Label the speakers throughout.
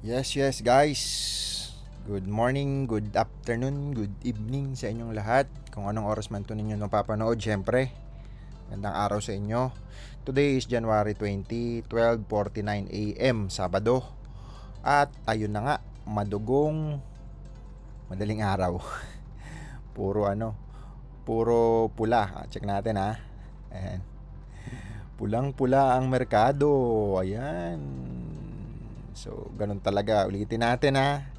Speaker 1: Yes guys. Good morning, good afternoon, good evening sa inyong lahat. Kung anong oras man ito ninyo napapanood, syempre, gandang araw sa inyo. Today is January 20, 12:49 AM, Sabado. At ayun na nga, madugong madaling araw. Puro pula. Check natin ha. Ayan. Pulang-pula ang merkado. Ayan. So, ganun talaga. Ulitin natin ha.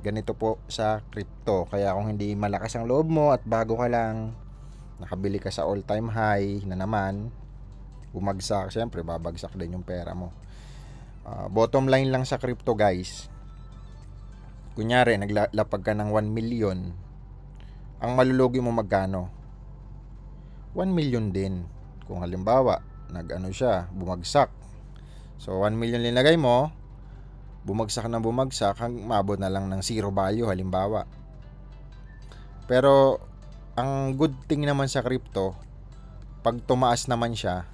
Speaker 1: Ganito po sa crypto. Kaya kung hindi malakas ang loob mo at bago ka lang, nakabili ka sa all-time high na naman, bumagsak, syempre babagsak din yung pera mo. Bottom line lang sa crypto guys. Kunyari, naglapag ka ng 1 million. Ang malulugi mo magkano? 1 million din. Kung halimbawa, bumagsak. So, 1 million linagay mo, bumagsak hanggang maabot na lang ng zero value halimbawa. Pero ang good thing naman sa crypto, pag tumaas naman siya,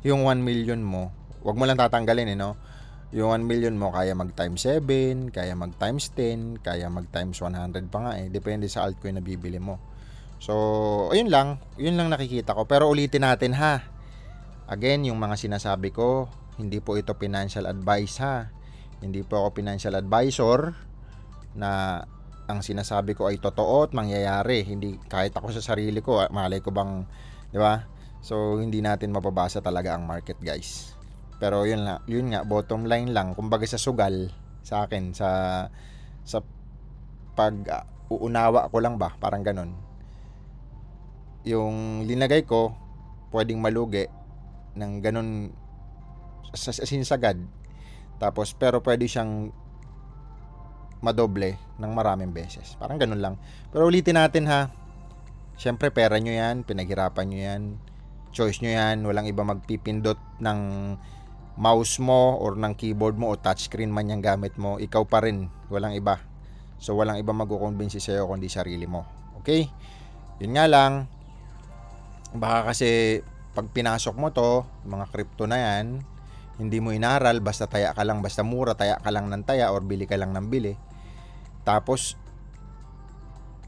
Speaker 1: yung 1 million mo, wag mo lang tatanggalin no. Yung 1 million mo kaya mag times 7, kaya mag times 10, kaya mag times 100 pa nga depende sa altcoin na bibili mo. So, yun lang nakikita ko. Pero ulitin natin ha. Again, yung mga sinasabi ko, hindi po ito financial advice ha. Hindi po ako financial advisor na ang sinasabi ko ay totoo at mangyayari. Hindi, kahit ako sa sarili ko, malay ko bang, di ba? So, hindi natin mapabasa talaga ang market, guys. Pero yun nga, bottom line lang, kumbaga sa sugal, sa akin, sa pag uunawa ko lang ba, parang ganun. Yung linagay ko, pwedeng malugi ng ganun sinsagad. Tapos, pero pwede siyang madoble ng maraming beses. Parang ganun lang. Pero ulitin natin ha. Siyempre, pera nyo yan. Pinaghirapan nyo yan. Choice nyo yan. Walang iba magpipindot ng mouse mo or ng keyboard mo o touchscreen man yung gamit mo. Ikaw pa rin. Walang iba. So, walang iba magkukonvince sa'yo kundi sarili mo. Okay? Yun nga lang. Baka kasi pag pinasok mo to, mga crypto na yan, hindi mo inaral, basta taya ka lang, basta mura, taya ka lang ng taya or bili ka lang ng bili. Tapos,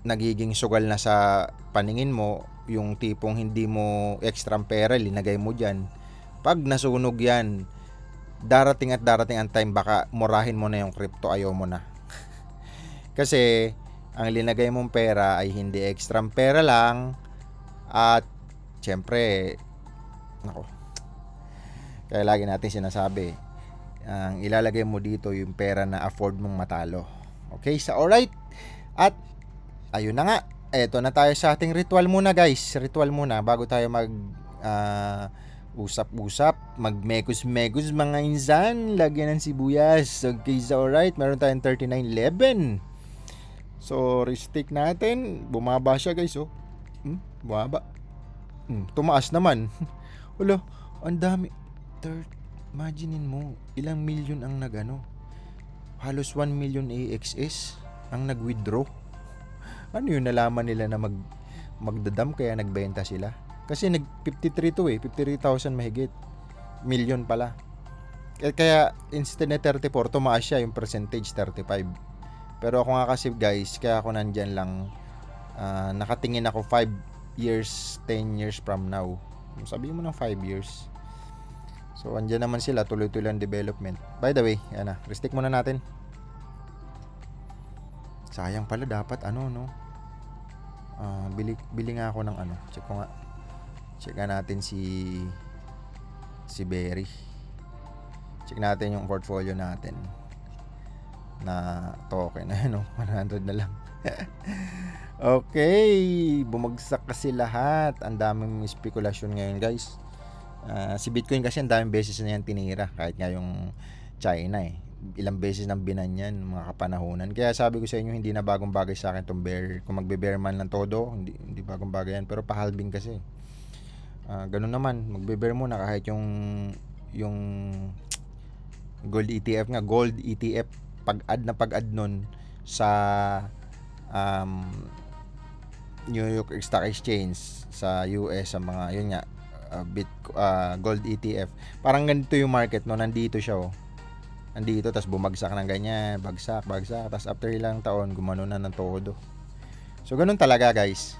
Speaker 1: nagiging sugal na sa paningin mo, yung tipong hindi mo extra pera, linagay mo dyan. Pag nasunog yan, darating ang time, baka murahin mo na yung crypto, ayaw mo na. Kasi, ang linagay mong pera ay hindi extra pera lang, at, syempre, kaya lagi natin sinasabi, ang ilalagay mo dito yung pera na afford mong matalo. Okay, so alright. At ayun na nga. Eto na tayo sa ating ritual muna guys. Ritual muna bago tayo mag usap-usap, magmekos-mekos mga insan, lagyan ng sibuyas. Okay, so alright. Meron tayong 39.11. So, restick natin. Bumaba siya guys oh. Bumaba. Tumaas naman. Wala, ang dami. Imaginein mo, ilang million ang halos 1 million AXS ang nag-withdraw. Ano yun, nalaman nila na magdadam kaya nagbenta sila? Kasi nag-53 to 53,000 mahigit. Million pala. Kaya instead na 34, tumaas siya yung percentage 35. Pero ako nga kasi guys, kaya ako nandyan lang, nakatingin ako 5 years, 10 years from now. Sabihin mo ng 5 years. So, andyan naman sila, tuloy-tuloy ang development. By the way, restick muna natin. Sayang pala, dapat bili nga ako ng check ko nga. Check natin si Berry. Check natin yung portfolio natin na token. 100 na lang. Okay, bumagsak kasi lahat. Ang daming spekulasyon ngayon, guys. Si Bitcoin kasi ang daming beses na yan tinira, kahit nga yung China ilang beses nang binanyan mga kapanahunan. Kaya sabi ko sa inyo, hindi na bagong bagay sa akin tong bear. Kung magbe-bear man lang todo, hindi bagong bagay yan. Pero pahalbing kasi. Ganun naman, magbe-bear muna kahit yung gold ETF nga, gold ETF, pag-add nun sa New York Stock Exchange sa US, sa mga yun nga, gold ETF. Parang ganito yung market no, nandito siya andito, tas bumagsak ng ganyan, bagsak, tas after ilang taon, gumano na ng todo. So, ganun talaga, guys.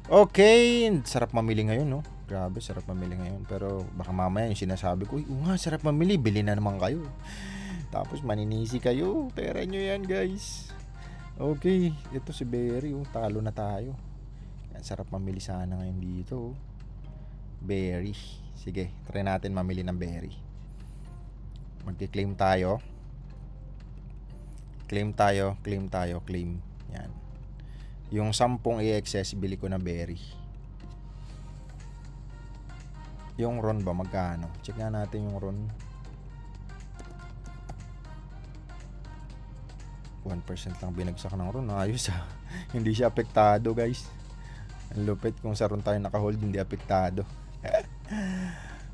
Speaker 1: Okay, sarap mamili ngayon, no? Grabe, sarap mamili ngayon. Pero baka mamaya yung sinasabi ko, nga, sarap mamili, bili na naman kayo. Tapos maninisi kayo, pera nyo yan, guys. Okay, ito si Berry, talo na tayo. Yan, sarap mamili sana ngayon dito. Berry. Sige, try natin mamili ng Berry. Magki-claim tayo. Claim. Yan. Yung 10 AXS, bili ko na Berry. Yung RON ba, magkano? Check nga natin yung RON. 1% lang binagsak ng RON. Ayos ah. Hindi siya apektado, guys. Ang lupit, kung sa RON tayo naka-hold, hindi apektado.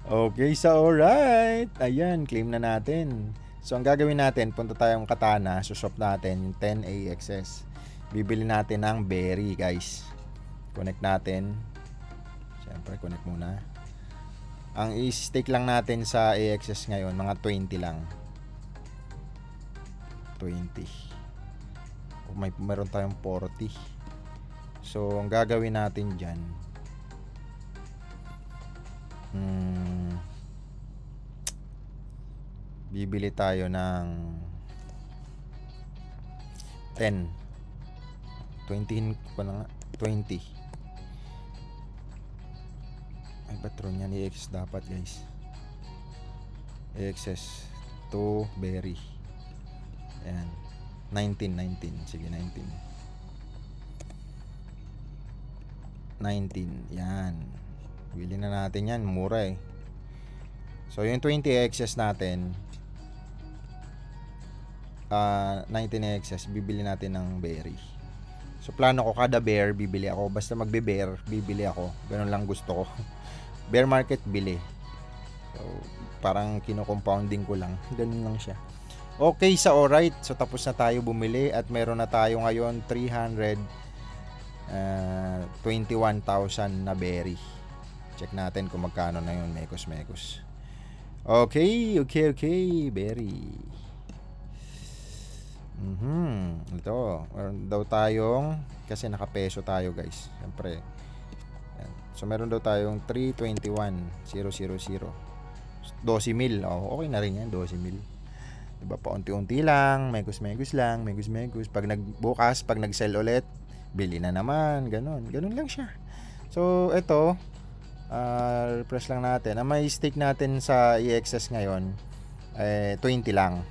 Speaker 1: Okay, so alright. Ayan, claim na natin. So ang gagawin natin, punta tayong Katana, suswap natin yung 10 AXS. Bibili natin ng Berry, guys. Connect natin. Siyempre, connect muna. Ang i-stake lang natin sa AXS ngayon, mga 20 lang. 20. Meron tayong 40. So, ang gagawin natin dyan, bibili tayo ng 10. 20 ko na nga. 20. Ay, patron yan. AXS dapat, guys. AXS to Berry. Ayan. 19. Sige, 19. Yan. Bili na natin yan. Mura eh. So, yung 20 AXS natin, 19 AXS, bibili natin ng Berry. So, plano ko kada bear, bibili ako. Basta magbe-bear, bibili ako. Ganun lang gusto ko. Bear market, bili. So, parang kino-compounding ko lang. Ganun lang siya. Okay, sa alright. So, tapos na tayo bumili at meron na tayo ngayon 321,000 na berry. Check natin kung magkano na yun. Mekos. Okay. Berry. Ito. Meron daw tayong, kasi nakapeso tayo, guys. Siyempre. Yan. So, meron daw tayong 321,000. 12,000. Oh, okay na rin yan. 12,000. Diba, paunti-unti lang, megos lang. Pag nagbukas, pag nag-sell ulit, bili na naman, ganun lang siya. So, ito, refresh lang natin. Ang may stake natin sa EXS ngayon, 20 lang.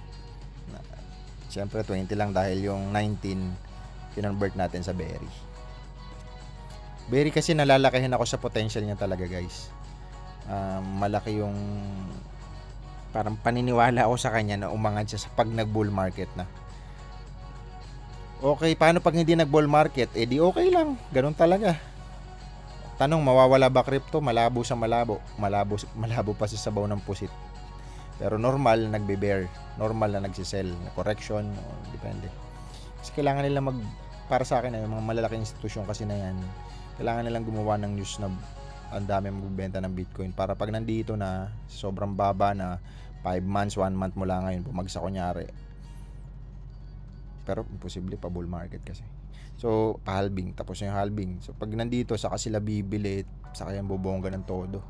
Speaker 1: Siyempre, 20 lang dahil yung 19, kinonvert natin sa berry. Berry kasi nalalakihin ako sa potential niya talaga, guys. Malaki yung parang paniniwala ako sa kanya na umangat siya sa pag nag-bull market na. Okay, paano pag hindi nag-bull market? Di okay lang. Ganun talaga. Tanong, mawawala ba crypto? Malabo sa malabo. Malabo pa sa sabaw ng pusit. Pero normal, nagbe-bear. Normal na nagsisell. Correction, depende. Kasi kailangan nila para sa akin, yung mga malalaking institusyon kasi na yan, kailangan nilang gumawa ng news na ang dami magbibenta ng Bitcoin para pag nandito na sobrang baba na 5 months, 1 month mula ngayon bumagsak kunyari, pero imposible pa bull market kasi, so halving, tapos yung halving, so pag nandito saka sila bibili, saka yung bubongga ng todo.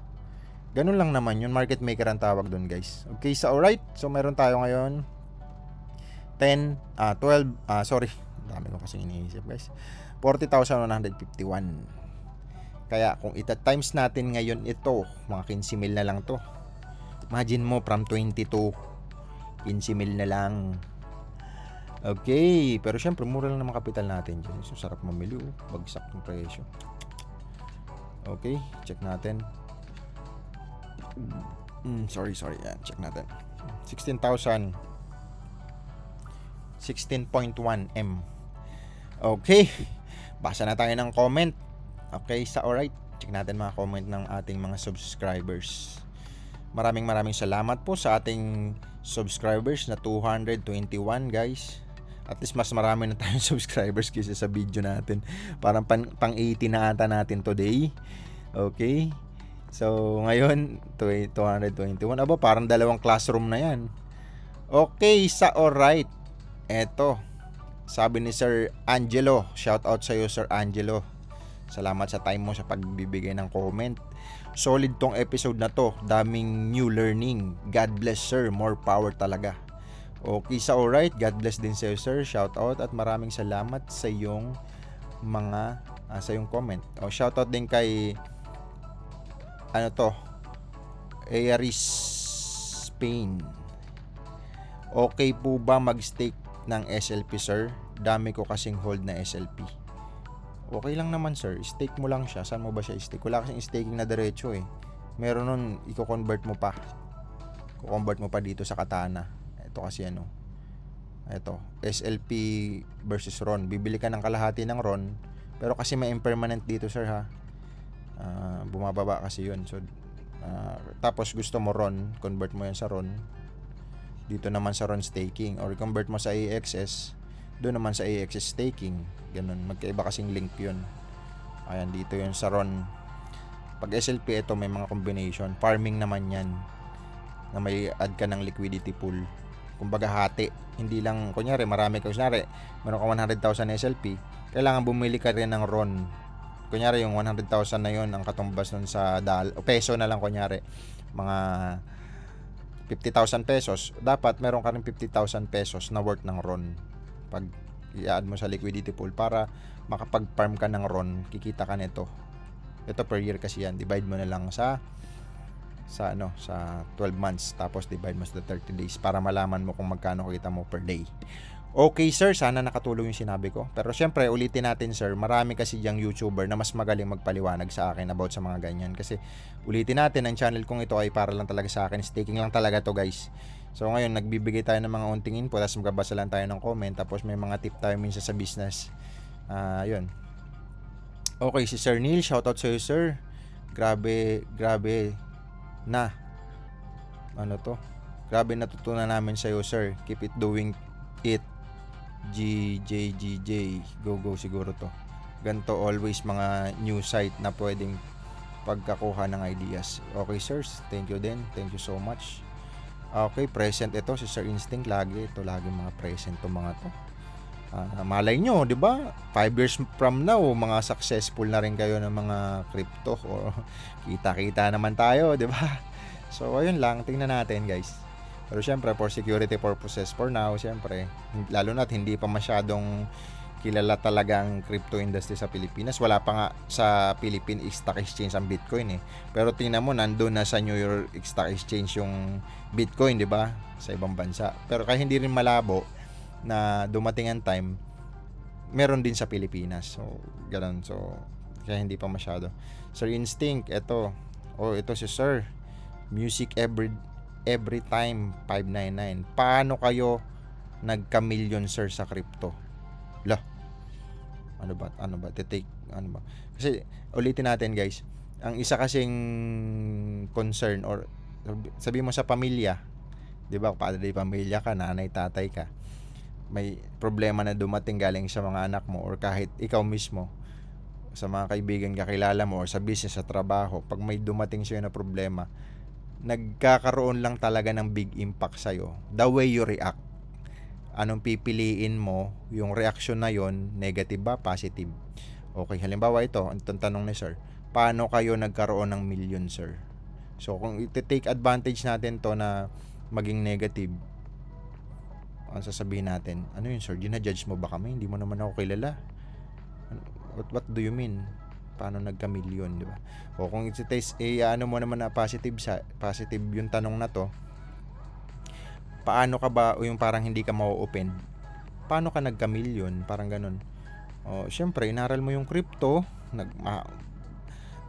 Speaker 1: Ganun lang naman yun, market maker ang tawag dun, guys. Okay, so alright, so meron tayo ngayon 12, dami ko kasi iniisip, guys. 40,151. Kaya kung ita-times natin ngayon ito, mga 15,000 na lang to. Imagine mo from 22, 15,000 na lang. Okay, pero syempre mura lang naman kapital natin dyan. So sarap mamili, bagsak ng presyo. Okay, check natin. Sorry. Yan, check natin. 16,000. 16.1 M. Okay. Basa na tayo ng comment. Okay, sa alright. Check natin mga comment ng ating mga subscribers. Maraming salamat po sa ating subscribers na 221, guys. At least mas marami na tayong subscribers kaysa sa video natin. Parang pang 80 na ata natin today. Okay. So, ngayon, 221. Aba, parang dalawang classroom na yan. Okay, sa alright. Eto, sabi ni Sir Angelo, shout out sa iyo Sir Angelo. Salamat sa time mo sa pagbibigay ng comment. Solid tong episode na to. Daming new learning. God bless sir. More power talaga. Okay, sa alright. God bless din sa iyo sir. Shout out at maraming salamat sa iyong mga sa iyong comment. Shout out din kay Aries Spain. Okay po ba mag-stake ng SLP sir? Dami ko kasing hold na SLP. Okay lang naman sir, stake mo lang siya. Saan mo ba siya stake? Wala kasing staking na diretso eh. Meron nun, i-convert mo pa. I-convert mo pa dito sa Katana. Ito kasi ito, SLP versus RON. Bibili ka ng kalahati ng RON, pero kasi may impermanent dito sir ha. Bumababa kasi yun. So, tapos gusto mo RON, convert mo yan sa RON. Dito naman sa RON staking, or convert mo sa AXS, doon naman sa AXS staking. Ganun, magkaiba kasing link yun. Ayan, dito yun sa RON. Pag SLP, ito may mga combination. Farming naman yan, na may add ka ng liquidity pool. Kumbaga hati, hindi lang, kunyari meron ka 100,000 SLP, kailangan bumili ka rin ng RON. Kunyari yung 100,000 na yun, ang katumbas nun sa peso na lang, kunyari mga 50,000 pesos, dapat meron ka rin 50,000 pesos na worth ng RON pag i-add mo sa liquidity pool para makapag-farm ka ng RON, kikita ka nito. Ito per year kasi yan, divide mo na lang sa 12 months, tapos divide mo sa 30 days para malaman mo kung magkano kita mo per day. Okay sir, sana nakatulong yung sinabi ko. Pero syempre, ulitin natin sir, marami kasi diyang YouTuber na mas magaling magpaliwanag sa akin about sa mga ganyan. Kasi ulitin natin, ang channel kong ito ay para lang talaga sa akin. Staking lang talaga to guys. So ngayon, nagbibigay tayo ng mga unting input, tapos magabasa lang tayo ng comment, tapos may mga tip tayo minsan sa business. Yun. Okay, si Sir Neil, shoutout sa iyo sir. Grabe na. Grabe natutunan namin sa iyo sir. Keep it doing it. GJGJ go siguro to. Ganto always mga new site na pwedeng pagkakuha ng ideas. Okay sirs, thank you din. Thank you so much. Okay, present ito si Sir Instinct lagi mga present to mga to. Malay nyo, 'di ba? 5 years from now, mga successful na rin kayo ng mga crypto o kita-kita naman tayo, 'di ba? So ayun lang, tingnan natin guys. Pero syempre, for security purposes, for now, syempre, lalo na't hindi pa masyadong kilala talagang crypto industry sa Pilipinas. Wala pa nga sa Philippine Stock Exchange ang Bitcoin eh. Pero tingnan mo, nandun na sa New York Stock Exchange yung Bitcoin, di ba? Sa ibang bansa. Pero kaya hindi rin malabo na dumating ang time, meron din sa Pilipinas. So, ganun. So, kaya hindi pa masyado. Sir Instinct, ito si Sir. Music every time 599. Paano kayo nagka-million sir sa crypto? Ano ba? Kasi ulitin natin guys. Ang isa kasing concern or sabi mo sa pamilya, 'di ba? Padre pamilya ka, nanay, tatay ka. May problema na dumating galing sa mga anak mo or kahit ikaw mismo sa mga kaibigan kakilala mo or sa business, sa trabaho, pag may dumating sa'yo na problema, nagkakaroon lang talaga ng big impact sa'yo. The way you react. Anong pipiliin mo, yung reaction na yon, negative ba, positive? Okay, halimbawa itong tanong ni sir, paano kayo nagkaroon ng million sir? So, kung iti-take advantage natin to na maging negative, ang sasabihin natin, ano yun sir, ginajudge mo ba kami? Hindi mo naman ako kilala. What do you mean? Paano nagka-million, di ba? O kung iti-taste, ano mo naman na positive yung tanong na to, paano ka ba, o yung parang hindi ka ma-open, paano ka nagka-million? Parang ganun. O, syempre, inaral mo yung crypto,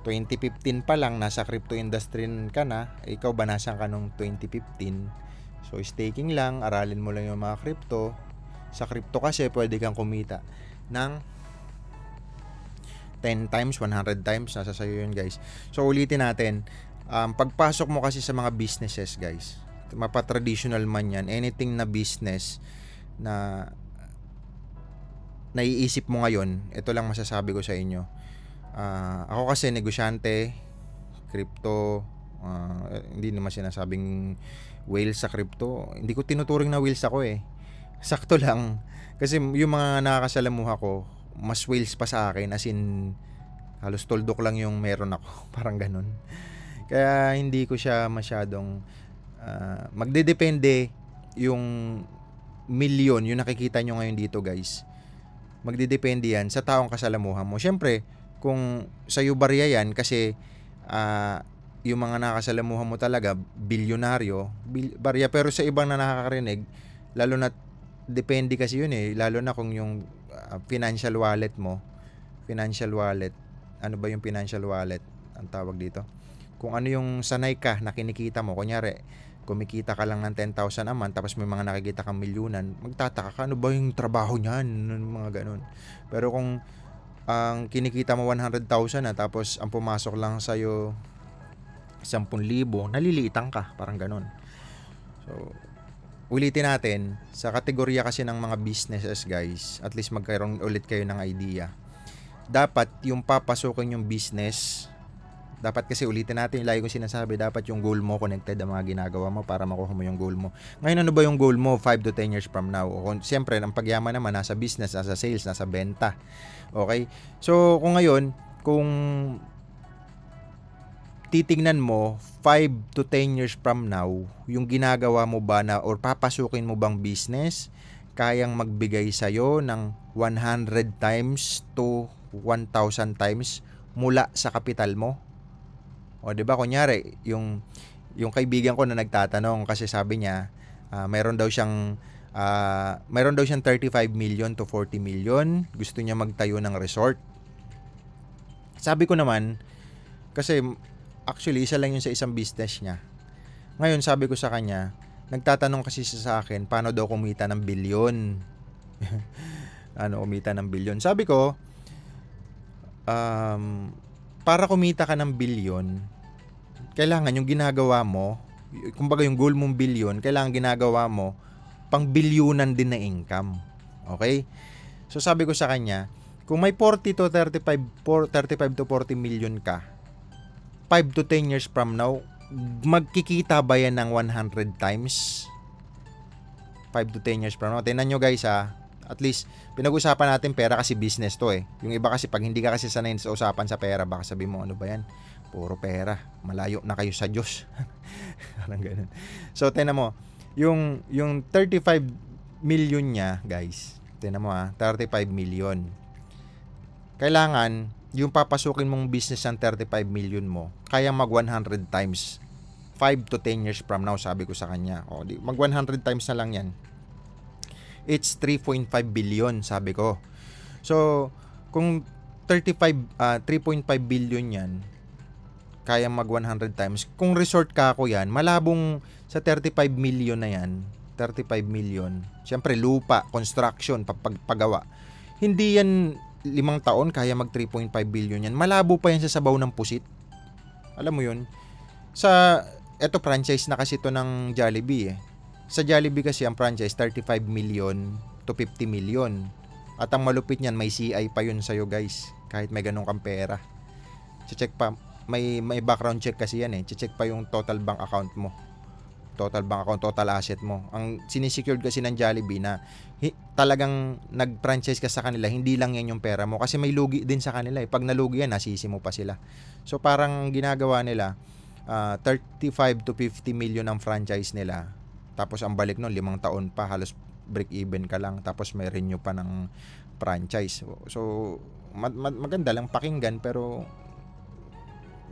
Speaker 1: 2015 pa lang, nasa crypto industry ka na, ikaw ba nasa ka nung 2015? So, staking lang, aralin mo lang yung mga crypto. Sa crypto kasi, pwede kang kumita ng 10 times, 100 times, nasa sayo yun guys. So ulitin natin, pagpasok mo kasi sa mga businesses guys, mapa-traditional man yan, anything na business na naiisip mo ngayon, ito lang masasabi ko sa inyo. Ako kasi negosyante, crypto, Hindi naman sinasabing whale sa crypto. Hindi ko tinuturing na whales ako eh. Sakto lang. Kasi yung mga nakakasalamuha ko, mas whales pa sa akin. As in, halos tuldok lang yung meron ako. Parang ganun. Kaya hindi ko siya masyadong magdedepende yung milyon, yung nakikita nyo ngayon dito guys. Magdedepende yan sa taong kasalamuhan mo. Siyempre, kung sa'yo barya yan kasi yung mga nakasalamuhan mo talaga, bilyonaryo, barya. Pero sa ibang na nakakarinig, lalo na, depende kasi yun eh. Lalo na kung yung financial wallet mo, ano ba yung financial wallet? Ang tawag dito. Kung ano yung sanay ka na kinikita mo, kunyari, kumikita ka lang ng 10,000 a month, tapos may mga nakikita kang milyunan, magtataka ka, ano ba yung trabaho niyan? Mga ganun. Pero kung ang kinikita mo 100,000 na, tapos ang pumasok lang sa'yo 10,000, naliliitan ka, parang ganun. So, ulitin natin, sa kategorya kasi ng mga businesses guys, at least magkaroon ulit kayo ng idea. Dapat yung papasukin yung business, dapat kasi ulitin natin, lagi kong sinasabi, dapat yung goal mo connected ang mga ginagawa mo para makuha mo yung goal mo. Ngayon, ano ba yung goal mo 5 to 10 years from now? Siyempre, ang pagyaman naman nasa business, nasa sales, nasa benta. Okay? So, kung ngayon, kung titingnan mo 5 to 10 years from now, yung ginagawa mo ba na or papasukin mo bang business kayang magbigay sa'yo ng 100 times to 1,000 times mula sa kapital mo? O, 'di ba, kunyari, yung kaibigan ko na nagtatanong kasi sabi niya, meron daw siyang 35 million to 40 million, gusto niya magtayo ng resort. Sabi ko naman, kasi actually isa lang yun sa isang business niya. Ngayon, sabi ko sa kanya, nagtatanong kasi siya sa akin, paano daw kumita ng bilyon? Ano kumita ng bilyon? Sabi ko, para kumita ka ng bilyon, kailangan yung ginagawa mo, kumbaga yung goal mong bilyon, kailangan ginagawa mo pang bilyunan din na income. Okay? So sabi ko sa kanya, kung may 40 to 35 to 40 million ka, 5 to 10 years from now, magkikita ba yan ng 100 times? 5 to 10 years from now. Tingnan nyo guys at least, pinag-usapan natin pera kasi business to eh. Yung iba kasi, pag hindi ka kasi sanay sa usapan sa pera, baka sabi mo, ano ba yan? Puro pera. Malayo na kayo sa Diyos. Parang ganun. So, tingnan mo, yung 35 million niya, guys, tingnan mo 35 million. Kailangan, yung papasukin mong business ng 35 million mo, kaya mag 100 times 5 to 10 years from now, sabi ko sa kanya. O, mag 100 times na lang yan. It's 3.5 billion, sabi ko. So, kung 3.5 billion yan, kaya mag 100 times. Kung resort ka ako yan, malabong sa 35 million na yan, 35 million, syempre lupa, construction, paggawa. Hindi yan 5 taon, kaya mag 3.5 billion yan. Malabo pa yan sa sabaw ng pusit. Alam mo yun? Eto franchise na kasi ito ng Jollibee eh. Sa Jollibee kasi ang franchise 35 million to 50 million. At ang malupit niyan, may CI pa yun sa'yo guys. Kahit may ganun kang pera. Check pa, may background check kasi yan eh. Check pa yung total bank account mo. Total bank account, total asset mo. Ang sinisecured kasi ng Jollibee na talagang nag-franchise ka sa kanila, hindi lang yan yung pera mo. Kasi may lugi din sa kanila eh. Pag nalugi yan, nasisi mo pa sila. So parang ginagawa nila, 35 to 50 million ang franchise nila. Tapos ang balik nun, 5 taon pa, halos break even ka lang. Tapos may renew pa ng franchise. So maganda lang pakinggan, pero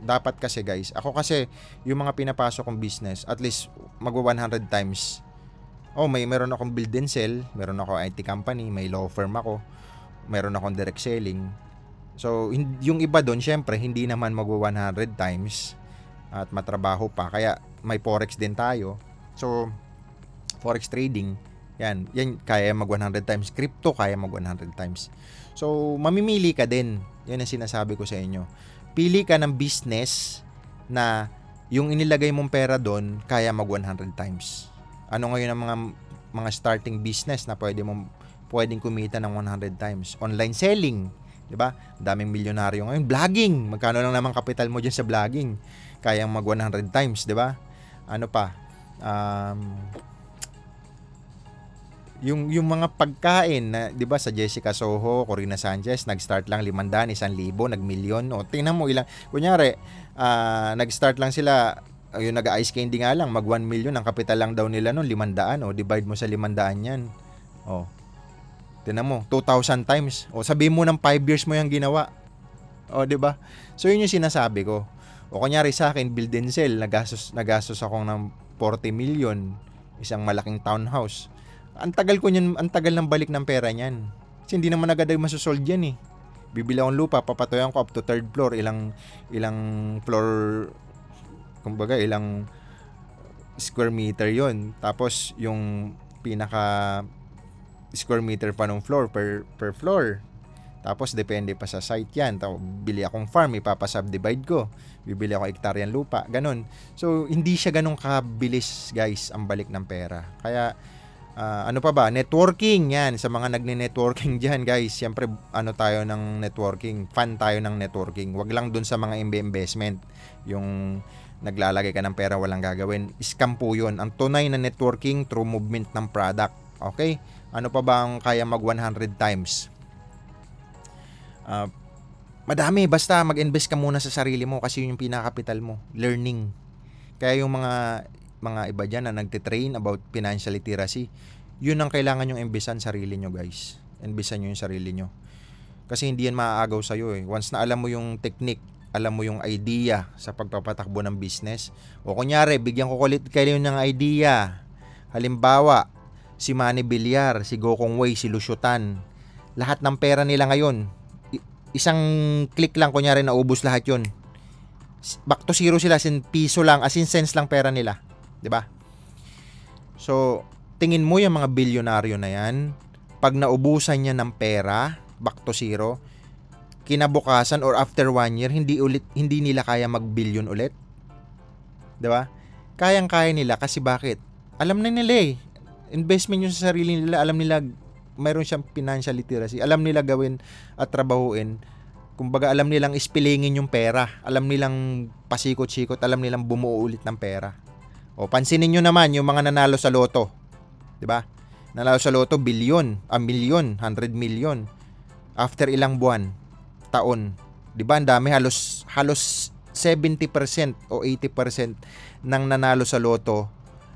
Speaker 1: dapat kasi guys, ako kasi yung mga pinapasok kong business, at least magwa 100 times. Meron akong build and sell, meron ako IT company, may law firm ako, meron akong direct selling. So yung iba doon, syempre hindi naman magwa 100 times at matrabaho pa, kaya may forex din tayo. So forex trading, yan kaya mag 100 times. Crypto kaya mag 100 times. So mamimili ka din, yan ang sinasabi ko sa inyo. Pili ka ng business na yung inilagay mong pera doon kaya mag 100 times. Ano ngayon ang mga starting business na pwedeng kumita ng 100 times? Online selling, 'di ba? Daming milyonaryo ngayon. Vlogging, magkano lang naman kapital mo diyan sa vlogging? kayang mag 100 times, di ba? Ano pa? Yung mga pagkain na, 'di ba, sa Jessica Soho, Corina Sanchez, nag-start lang 500, 1,000, nag-milyon. O tingnan mo ilang, kunyari, nag-start lang sila, yung nag-ice candy nga lang, mag 1 million ang kapital lang daw nila noon, 500. O divide mo sa 500 yan. O, tingnan mo, 2,000 times. O sabihin mo ng 5 years mo yung ginawa. O, 'di ba? So yun yung sinasabi ko. O kunyari sa akin, build and sell, nagastos ako ng 40 million, isang malaking townhouse. Ang tagal ng balik ng pera niyan. Kasi hindi naman agad ay masosold yan eh. Bibili akong lupa, papatuyan ko up to 3rd floor, ilang floor, kumbaga ilang square meter yon. Tapos yung pinaka square meter pa ng floor per floor. Tapos depende pa sa site yan. Bili akong farm, ipapasubdivide ko. Bibili ako hektaryang lupa, ganun. So hindi siya ganun kabilis, guys, ang balik ng pera. Kaya ano pa ba? Networking, yan. Sa mga nagne-networking dyan, guys. Siyempre, tayo ng networking. Fan tayo ng networking. Wag lang dun sa mga investment. Yung naglalagay ka ng pera, walang gagawin. Scam po yun. Ang tunay na networking through movement ng product. Okay? Ano pa ba ang kaya mag 100 times? Madami. Basta mag-invest ka muna sa sarili mo kasi yun yung pinaka-capital mo. Learning. Kaya yung mga iba dyan na nagtitrain about financial literacy, yun ang kailangan yung imbisan sarili nyo, guys. Imbisan nyo yung sarili nyo. Kasi hindi yan maaagaw sa'yo eh. Once na alam mo yung technique, alam mo yung idea sa pagpapatakbo ng business, o kunyari, bigyan ko kulit kayo ng idea. Halimbawa, si Manny Villar, si Gokong Wei, si Lusyutan, lahat ng pera nila ngayon, isang click lang, kunyari, naubos lahat yun. Back to zero sila, sin piso lang, as in cents lang pera nila. 'Di ba? So, tingin mo yung mga bilyonaryo na yan, pag naubusan niya ng pera, back to zero, kinabukasan or after 1 year, hindi nila kaya mag-billion ulit. 'Di ba? Kayang-kaya nila kasi bakit? Alam na nila eh. Investment yung sa sarili nila, alam nila mayroon siyang financial literacy. Alam nila gawin at trabahuin. Kumbaga, alam nilang ispilingin yung pera. Alam nilang pasikot-sikot, alam nilang bumuo ulit ng pera. O, pansinin nyo naman yung mga nanalo sa loto. 'Di ba? Nanalo sa loto, milyon, 100 million. After ilang buwan, taon. 'Di ba? Ang dami, halos 70% o 80% ng nanalo sa loto,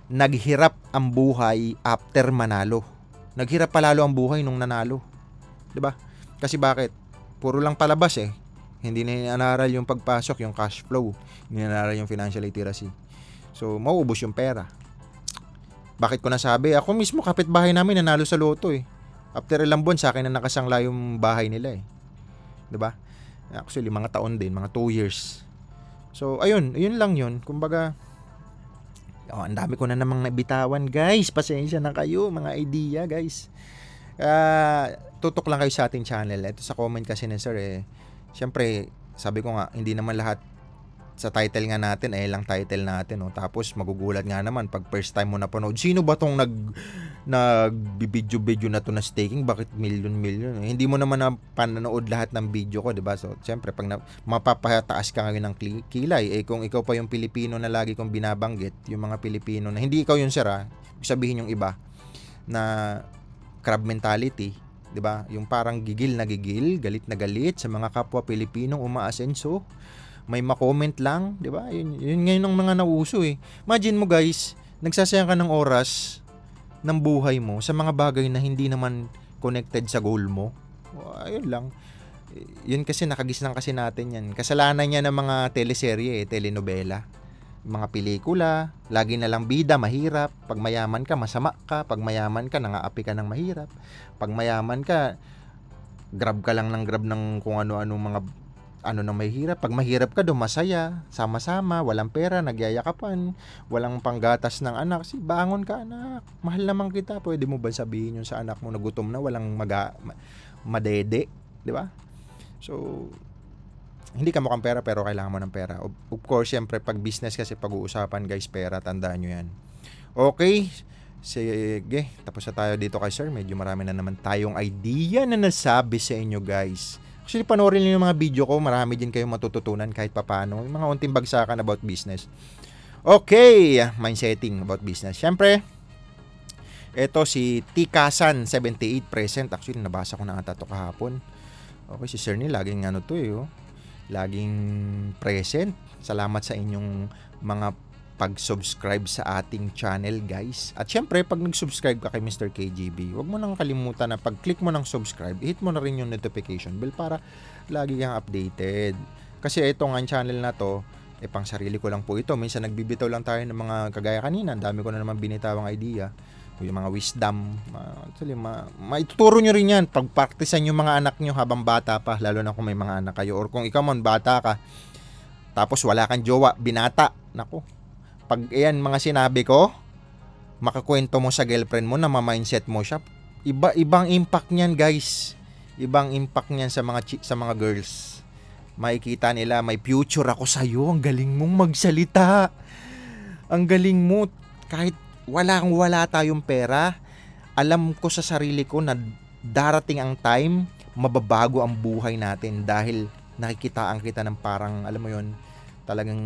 Speaker 1: naghirap ang buhay after manalo. Naghirap palalo ang buhay nung nanalo. 'Di ba? Kasi bakit? Puro lang palabas eh. Hindi na inaral yung pagpasok, yung cash flow. Hindi na inaral yung financial literacy. So, mauubos yung pera. Bakit ko nasabi? Ako mismo, kapitbahay namin, nanalo sa loto eh. After ilang buwan, sa akin na nakasangla yung bahay nila eh. 'Di ba? Actually, mga taon din, mga 2 years. So, ayun lang yun. Kumbaga, ang dami ko na namang nabitawan, guys. Pasensya na kayo, mga idea, guys. Tutok lang kayo sa ating channel. Ito sa comment kasi ni sir eh. Siyempre, sabi ko nga, hindi naman lahat sa title nga natin, lang title natin, no? Tapos magugulat nga naman pag first time mo napanood, sino ba tong nag-video na to na staking? Bakit million? Hindi mo naman na panonood lahat ng video ko, 'di ba? So, siyempre pag mapapataas ka ngayon ng kilay, kung ikaw pa yung Pilipino na lagi kong binabanggit, yung mga Pilipino na hindi ikaw yung sir, sabihin yung iba na crab mentality, 'di ba? Yung parang gigil na gigil, galit na galit sa mga kapwa Pilipinong umaasenso. May ma-comment lang, 'di ba? Yun ngayon ang mga nauuso eh. Imagine mo, guys, nagsasayang ka ng oras ng buhay mo sa mga bagay na hindi naman connected sa goal mo. Ayun lang. Yun kasi nakagisnan kasi natin yan. Kasalanan niya ng mga teleserye, telenovela, mga pelikula, lagi na lang bida, mahirap. Pag mayaman ka, masama ka. Pag mayaman ka, nangaapi ka ng mahirap. Pag mayaman ka, grab ka lang ng grab ng kung ano-ano mga na mahirap. Pag mahirap ka, masaya, sama-sama, walang pera, nagyayakapan, walang panggatas ng anak. Si bangon ka, anak. Mahal naman kita. Pwede mo ba sabihin yun sa anak mo na gutom na, walang madede, 'di ba? So, hindi ka mukhang pera pero kailangan mo ng pera. Of course, syempre pag business kasi pag-uusapan, guys, pera, tandaan nyo yan. Okay, sige, tapos na tayo dito kay sir. Medyo marami na naman tayong idea na nasabi sa inyo, guys. Actually, panoorin niyo yung mga video ko. Marami din kayong matututunan kahit papaano. Yung mga unting bagsakan about business. Okay, mindsetting about business. Siyempre, ito si Tikasan78 present. Actually, nabasa ko na ata ito kahapon. Okay, si Sir Neil, laging ano to laging present. Salamat sa inyong mga pag-subscribe sa ating channel, guys. At syempre, pag nag-subscribe ka kay Mr. KGB, huwag mo nang kalimutan na pag-click mo ng subscribe, hit mo na rin yung notification bell para lagi kang updated. Kasi ito nga channel na to, pang sarili ko lang po ito. Minsan nagbibitaw lang tayo ng mga kagaya kanina. Ang dami ko na naman binitawang idea. Yung mga wisdom. Actually, maituturo nyo rin yan. Pag-practicean yung mga anak nyo habang bata pa, lalo na kung may mga anak kayo. Or kung ikaw man bata ka, tapos wala kang jowa, binata. Naku, pag yan mga sinabi ko, makakwento mo sa girlfriend mo na ma-mindset mo siya. Ibang impact niyan, guys. Ibang impact niyan sa mga girls. Makikita nila, may future ako sa iyo. Ang galing mong magsalita. Ang galing mo. Kahit wala tayong pera, alam ko sa sarili ko na darating ang time, mababago ang buhay natin dahil nakikitaan kita ng parang, alam mo yon, talagang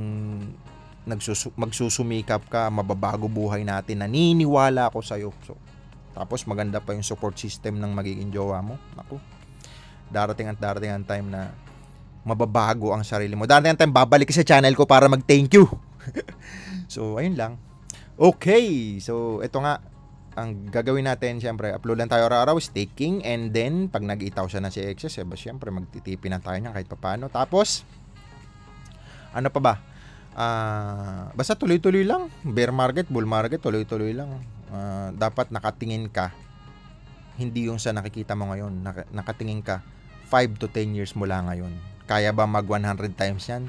Speaker 1: magsusumikap ka, mababago buhay natin, naniniwala ako sa'yo. So, tapos maganda pa yung support system ng magiging jowa mo. Naku, darating ang time na mababago ang sarili mo. Darating ang time, babalik ka sa channel ko para mag-thank you. So, ayun lang. Okay, so ito nga, ang gagawin natin, syempre, upload lang tayo araw-araw, staking, and then, pag nag-itaw siya na si Excess, syempre, magtitipi na tayo niya kahit paano. Tapos, ano pa ba? Basta tuloy-tuloy lang. Bear market, bull market, tuloy-tuloy lang. Dapat nakatingin ka. Hindi yung sa nakikita mo ngayon. Nakatingin ka 5 to 10 years mula ngayon. Kaya ba mag 100 times yan?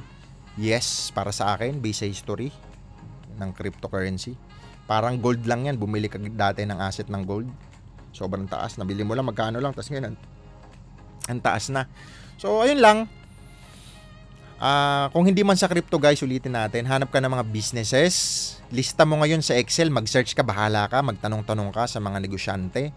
Speaker 1: Yes, para sa akin, based sa history ng cryptocurrency. Parang gold lang yan. Bumili ka dati ng asset ng gold. Sobrang taas. Nabili mo lang, magkano lang. Tapos ngayon, ang taas na. So, ayun lang. Kung hindi man sa crypto, guys, ulitin natin, hanap ka ng mga businesses, lista mo ngayon sa Excel, mag-search ka, bahala ka, magtanong-tanong ka sa mga negosyante.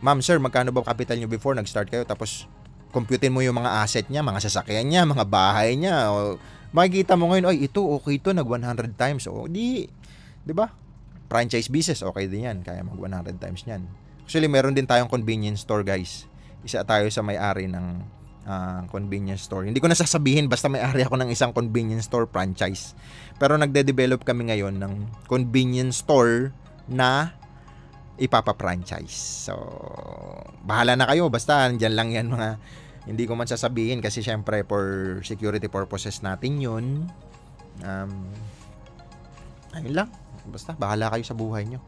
Speaker 1: Ma'am, sir, magkano ba capital nyo before nag-start kayo? Tapos, computein mo yung mga asset niya, mga sasakyan niya, mga bahay niya. O, makikita mo ngayon, ay, ito, okay ito, nag 100 times. O, di ba? Franchise business, okay din yan, kaya mag 100 times yan. Actually, meron din tayong convenience store, guys. Isa tayo sa may-ari ng convenience store. Hindi ko na sasabihin, basta may-ari ako ng isang convenience store franchise. Pero nagde-develop kami ngayon ng convenience store na ipapa-franchise. So, bahala na kayo. Basta, andyan lang yan mga, hindi ko man sasabihin kasi syempre for security purposes natin yun. Ayun lang. Basta, bahala kayo sa buhay nyo.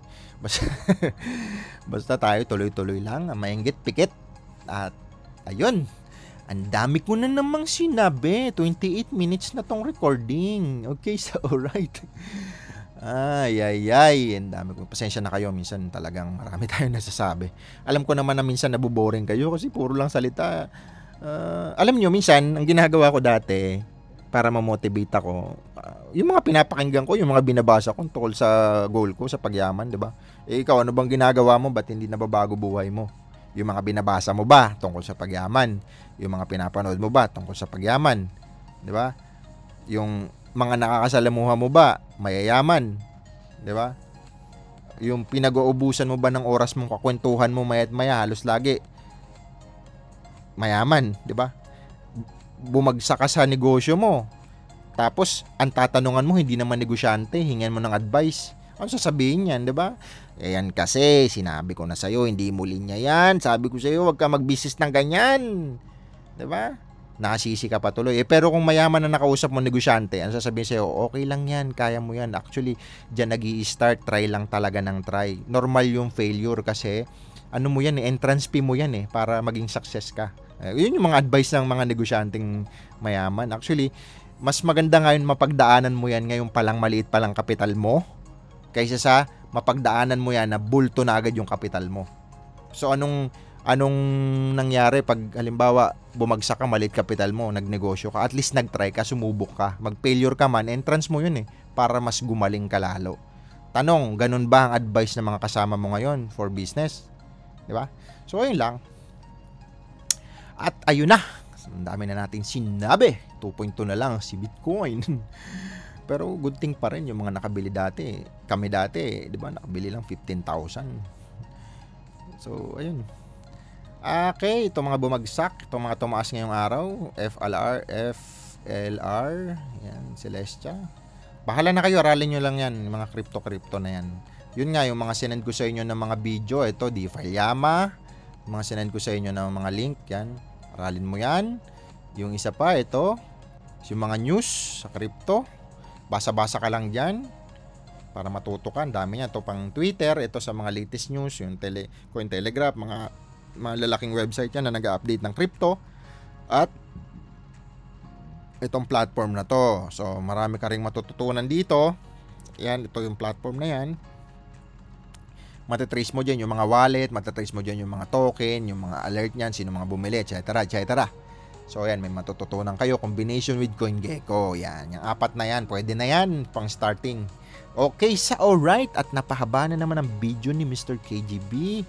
Speaker 1: Basta tayo tuloy-tuloy lang. Maingit, pikit. At, ayun. Ang dami ko na namang sinabi. 28 minutes na tong recording. Okay, so alright. Ay. Ang dami ko. Pasensya na kayo. Minsan talagang marami tayong nasasabi. Alam ko naman na minsan nabuboring kayo kasi puro lang salita. Alam nyo, minsan, ang ginagawa ko dati para ma-motivate ako, yung mga pinapakinggan ko, yung mga binabasa ko tungkol sa goal ko, sa pagyaman, di ba? Ikaw, ano bang ginagawa mo? Ba't hindi nababago buhay mo? Yung mga binabasa mo ba tungkol sa pagyaman? Yung mga pinapanood mo ba tungkol sa pagyaman? 'Di ba? Yung mga nakakasalamuha mo ba mayayaman? 'Di ba? Yung pinag-uubusan mo ba ng oras mong kakwentuhan mo maya't maya halos lagi mayaman, 'di ba? Bumagsak ka sa negosyo mo. Tapos ang tatanungan mo hindi naman negosyante, hingan mo ng advice. Ano sasabihin niyan, 'di ba? Ayan kasi, sinabi ko na sa'yo, hindi mo linya yan. Sabi ko sa'yo, huwag ka mag-business ng ganyan. Diba? Nakasisi ka pa tuloy. Pero kung mayaman na nakausap mo negosyante, ano sasabihin sa'yo, okay lang yan, kaya mo yan. Actually, dyan nag-i-start, try lang talaga ng try. Normal yung failure kasi, ano mo yan, entrance fee mo yan para maging success ka. Yun yung mga advice ng mga negosyanteng mayaman. Actually, mas maganda ngayon mapagdaanan mo yan ngayong palang maliit palang kapital mo, kaysa sa mapagdaanan mo yan na bulto na agad yung kapital mo. So anong nangyari pag halimbawa bumagsak ka, maliit kapital mo, nagnegosyo ka, at least nagtry ka, sumubok ka, mag-failure ka man, entrance mo yun para mas gumaling ka lalo. Tanong, ganun ba ang advice ng mga kasama mo ngayon for business? Di ba? So ayun lang. At ayun na, ang dami na natin sinabi. 2.2 na lang si Bitcoin. Pero good thing pa rin yung mga nakabili dati. Kami dati, di ba, nakabili lang 15,000. So, ayun. Okay, ito mga bumagsak, ito mga tumaas ngayong araw, FLR, yan, Celestia. Bahala na kayo, aralin nyo lang yan, mga crypto na yan. Yun nga, yung mga sinend ko sa inyo ng mga video, ito, DeFi Llama, mga sinend ko sa inyo ng mga link, yan, aralin mo yan. Yung isa pa, ito, yung mga news sa crypto, basa-basa ka lang dyan, para matuto ka, dami yan. Ito pang Twitter, ito sa mga latest news, yung Cointelegraph, mga lalaking website yan na nag-update ng crypto. At itong platform na to. So, marami ka ring matututunan dito. Yan, ito yung platform na yan. Matatrace mo dyan yung mga wallet, matatrace mo dyan yung mga token, yung mga alert nyan, sino mga bumili, etc. So, yan, may matututunan kayo. Combination with CoinGecko. Yan, yung 4 na yan. Pwede na yan, pang starting. Okay, alright. At napahaba na naman ang video ni Mr. KGB.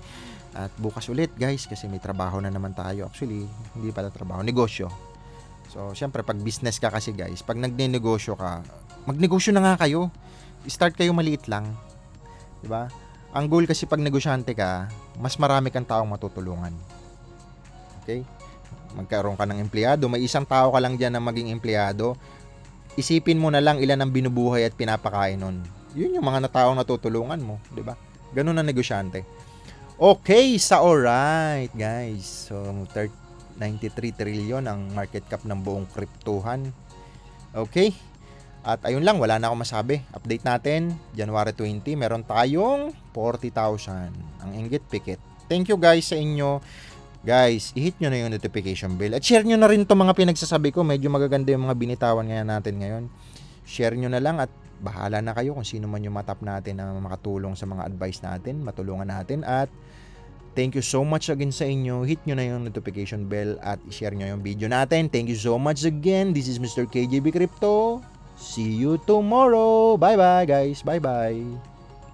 Speaker 1: At bukas ulit guys kasi may trabaho na naman tayo. Actually, hindi pala trabaho, negosyo. So, syempre pag business ka kasi guys, pag nagne-negosyo ka, magnegosyo na nga kayo. Start kayo maliit lang. 'Di ba? Ang goal kasi pag negosyante ka, mas marami kang taong matutulungan. Okay? Magkaroon ka ng empleyado, may isang tao ka lang diyan na maging empleyado. Isipin mo na lang ilan ang binubuhay at pinapakain nun. Yun yung mga taong natutulungan mo, 'di ba? Ganun ang negosyante. Okay, alright guys. So 93 trillion ang market cap ng buong kryptohan. Okay. At ayun lang, wala na akong masabi. Update natin, January 20, meron tayong 40,000. Ang inggit pikit. Thank you guys sa inyo. Guys, i-hit nyo na yung notification bell. At share nyo na rin itong mga pinagsasabi ko. Medyo magaganda yung mga binitawan natin ngayon. Share nyo na lang at bahala na kayo kung sino man yung matap natin na makatulong sa mga advice natin, matulungan natin. At thank you so much again sa inyo. Hit nyo na yung notification bell at i-share nyo yung video natin. Thank you so much again. This is Mr. KGB Crypto. See you tomorrow. Bye-bye guys. Bye-bye.